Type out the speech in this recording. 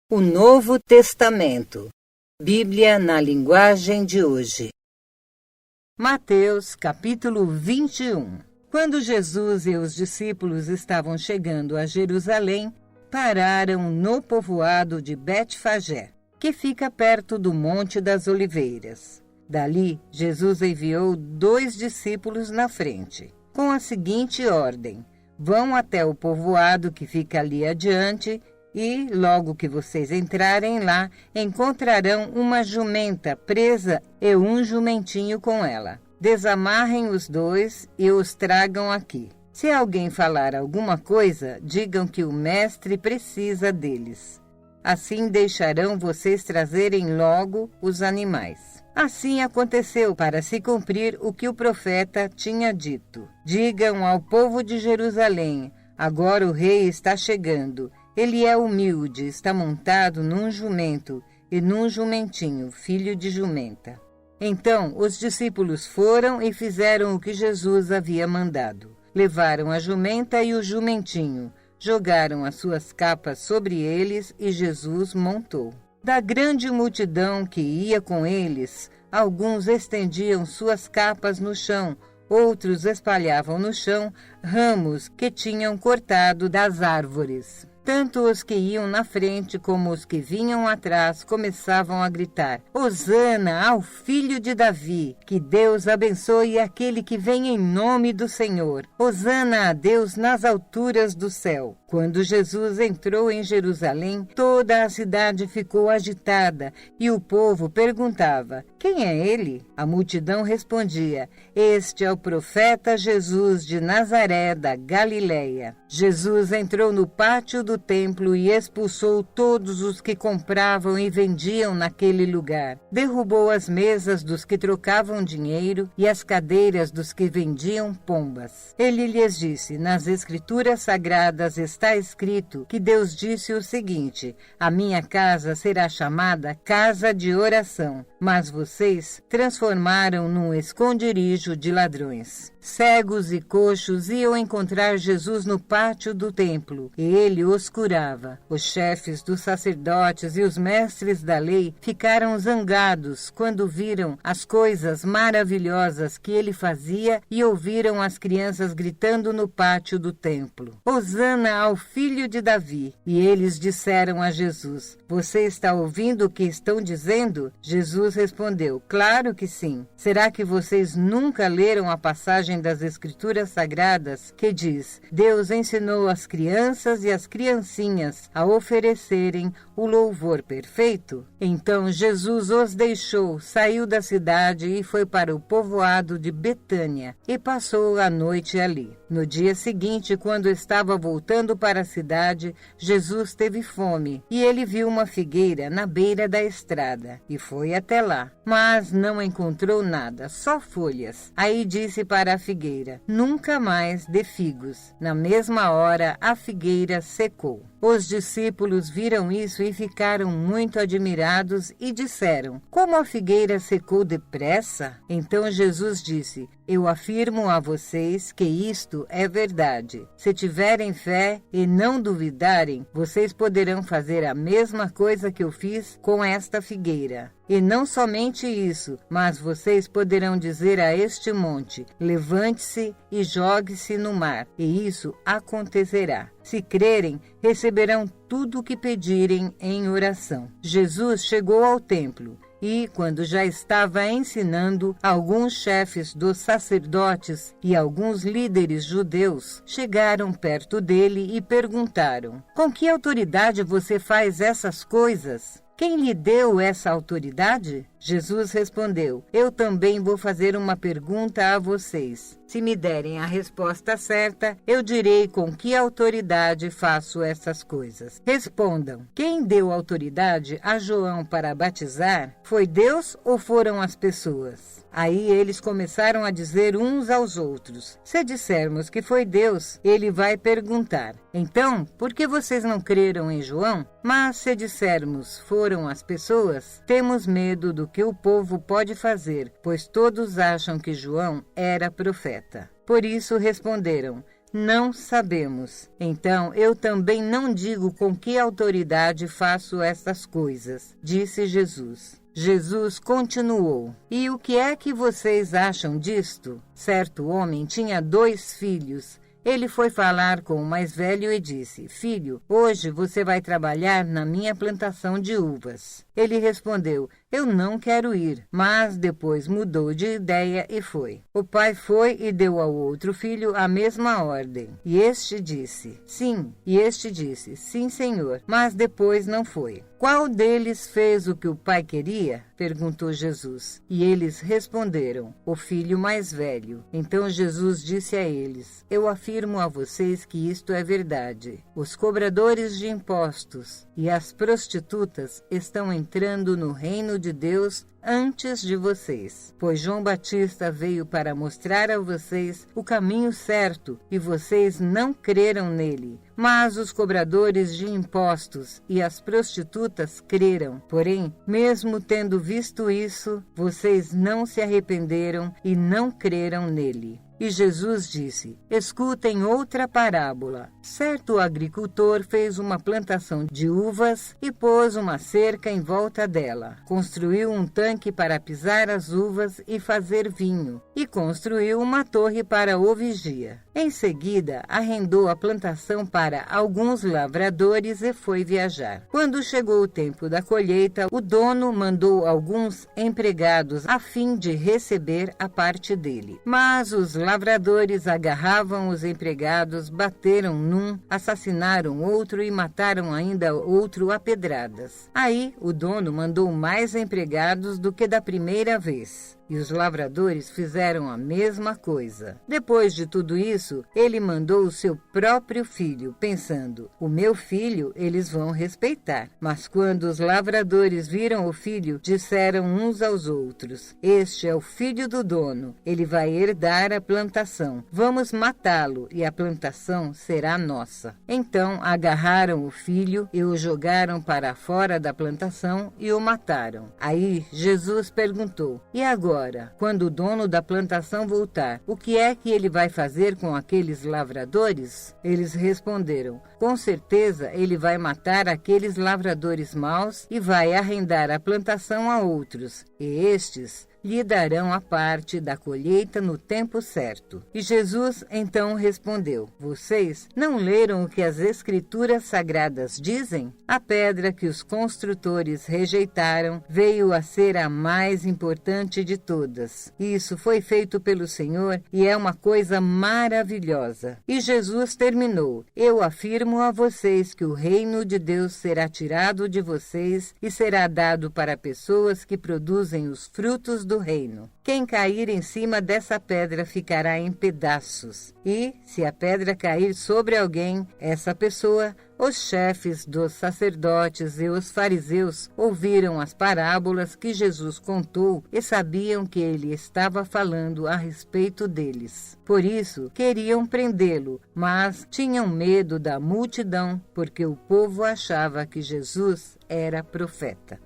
O Novo Testamento, Bíblia na linguagem de hoje. Mateus, capítulo 21. Quando Jesus e os discípulos estavam chegando a Jerusalém, pararam no povoado de Betfagé, que fica perto do Monte das Oliveiras. Dali, Jesus enviou 2 discípulos na frente, com a seguinte ordem: vão até o povoado que fica ali adiante e, logo que vocês entrarem lá, encontrarão uma jumenta presa e um jumentinho com ela. Desamarrem os 2 e os tragam aqui. Se alguém falar alguma coisa, digam que o mestre precisa deles. Assim deixarão vocês trazerem logo os animais. Assim aconteceu para se cumprir o que o profeta tinha dito. Digam ao povo de Jerusalém: agora o rei está chegando. Ele é humilde, está montado num jumento e num jumentinho, filho de jumenta. Então os discípulos foram e fizeram o que Jesus havia mandado. Levaram a jumenta e o jumentinho, jogaram as suas capas sobre eles e Jesus montou. Da grande multidão que ia com eles, alguns estendiam suas capas no chão, outros espalhavam no chão ramos que tinham cortado das árvores. Tanto os que iam na frente como os que vinham atrás começavam a gritar: Hosana ao filho de Davi! Que Deus abençoe aquele que vem em nome do Senhor! Hosana a Deus nas alturas do céu! Quando Jesus entrou em Jerusalém, toda a cidade ficou agitada e o povo perguntava: quem é ele? A multidão respondia: este é o profeta Jesus de Nazaré da Galileia. Jesus entrou no pátio do templo e expulsou todos os que compravam e vendiam naquele lugar. Derrubou as mesas dos que trocavam dinheiro e as cadeiras dos que vendiam pombas. Ele lhes disse: nas Escrituras Sagradas está escrito que Deus disse o seguinte: a minha casa será chamada casa de oração, mas vocês transformaram num esconderijo de ladrões. Cegos e coxos iam encontrar Jesus no pátio do templo, e ele os curava. Os chefes dos sacerdotes e os mestres da lei ficaram zangados quando viram as coisas maravilhosas que ele fazia e ouviram as crianças gritando no pátio do templo: Hosana ao filho de Davi! E eles disseram a Jesus: você está ouvindo o que estão dizendo? Jesus respondeu: claro que sim. Será que vocês nunca leram a passagem das Escrituras Sagradas que diz: Deus ensinou as crianças e as criancinhas a oferecerem o louvor perfeito? Então Jesus os deixou, saiu da cidade e foi para o povoado de Betânia e passou a noite ali. No dia seguinte, quando estava voltando para a cidade, Jesus teve fome e ele viu uma figueira na beira da estrada e foi até lá, mas não encontrou nada, só folhas. Aí disse para a figueira: nunca mais dê figos. Na mesma hora, a figueira secou. Os discípulos viram isso e ficaram muito admirados e disseram: como a figueira secou depressa? Então Jesus disse: eu afirmo a vocês que isto é verdade. Se tiverem fé e não duvidarem, vocês poderão fazer a mesma coisa que eu fiz com esta figueira. E não somente isso, mas vocês poderão dizer a este monte: levante-se e jogue-se no mar, e isso acontecerá. Se crerem, receberão tudo o que pedirem em oração. Jesus chegou ao templo e, quando já estava ensinando, alguns chefes dos sacerdotes e alguns líderes judeus chegaram perto dele e perguntaram: com que autoridade você faz essas coisas? Quem lhe deu essa autoridade? Jesus respondeu: eu também vou fazer uma pergunta a vocês. Se me derem a resposta certa, eu direi com que autoridade faço essas coisas. Respondam: quem deu autoridade a João para batizar? Foi Deus ou foram as pessoas? Aí eles começaram a dizer uns aos outros: se dissermos que foi Deus, ele vai perguntar: então, por que vocês não creram em João? Mas se dissermos foram as pessoas, temos medo do que o povo pode fazer, pois todos acham que João era profeta. Por isso responderam: não sabemos. Então eu também não digo com que autoridade faço estas coisas, disse Jesus. Jesus continuou: E o que é que vocês acham disto? Certo homem tinha 2 filhos. Ele foi falar com o mais velho e disse: Filho, hoje você vai trabalhar na minha plantação de uvas. Ele respondeu: Eu não quero ir. Mas depois mudou de ideia e foi. O pai foi e deu ao outro filho a mesma ordem. E este disse: Sim. E este disse: Sim, senhor. Mas depois não foi. Qual deles fez o que o pai queria? Perguntou Jesus. E eles responderam: O filho mais velho. Então Jesus disse a eles: Eu afirmo a vocês que isto é verdade. Os cobradores de impostos e as prostitutas estão entrando no reino de Deus antes de vocês, pois João Batista veio para mostrar a vocês o caminho certo e vocês não creram nele. Mas os cobradores de impostos e as prostitutas creram. Porém, mesmo tendo visto isso, vocês não se arrependeram e não creram nele. E Jesus disse: Escutem outra parábola. Certo agricultor fez uma plantação de uvas e pôs uma cerca em volta dela. Construiu um tanque para pisar as uvas e fazer vinho. E construiu uma torre para o vigia. Em seguida, arrendou a plantação para alguns lavradores e foi viajar. Quando chegou o tempo da colheita, o dono mandou alguns empregados a fim de receber a parte dele. Mas os lavradores agarravam os empregados, bateram num, assassinaram outro e mataram ainda outro a pedradas. Aí o dono mandou mais empregados do que da primeira vez. E os lavradores fizeram a mesma coisa. Depois de tudo isso, ele mandou o seu próprio filho, pensando: o meu filho eles vão respeitar. Mas quando os lavradores viram o filho, disseram uns aos outros: Este é o filho do dono, ele vai herdar a plantação. Vamos matá-lo e a plantação será nossa. Então agarraram o filho e o jogaram para fora da plantação e o mataram. Aí Jesus perguntou: E agora? Quando o dono da plantação voltar, o que é que ele vai fazer com aqueles lavradores? Eles responderam: Com certeza ele vai matar aqueles lavradores maus e vai arrendar a plantação a outros, e estes lhe darão a parte da colheita no tempo certo. E Jesus então respondeu: Vocês não leram o que as Escrituras Sagradas dizem? A pedra que os construtores rejeitaram veio a ser a mais importante de todas. Isso foi feito pelo Senhor e é uma coisa maravilhosa. E Jesus terminou: Eu afirmo a vocês que o reino de Deus será tirado de vocês e será dado para pessoas que produzem os frutos do reino. Quem cair em cima dessa pedra ficará em pedaços. E, se a pedra cair sobre alguém, essa pessoa, os chefes dos sacerdotes e os fariseus ouviram as parábolas que Jesus contou e sabiam que ele estava falando a respeito deles. Por isso, queriam prendê-lo, mas tinham medo da multidão, porque o povo achava que Jesus era profeta.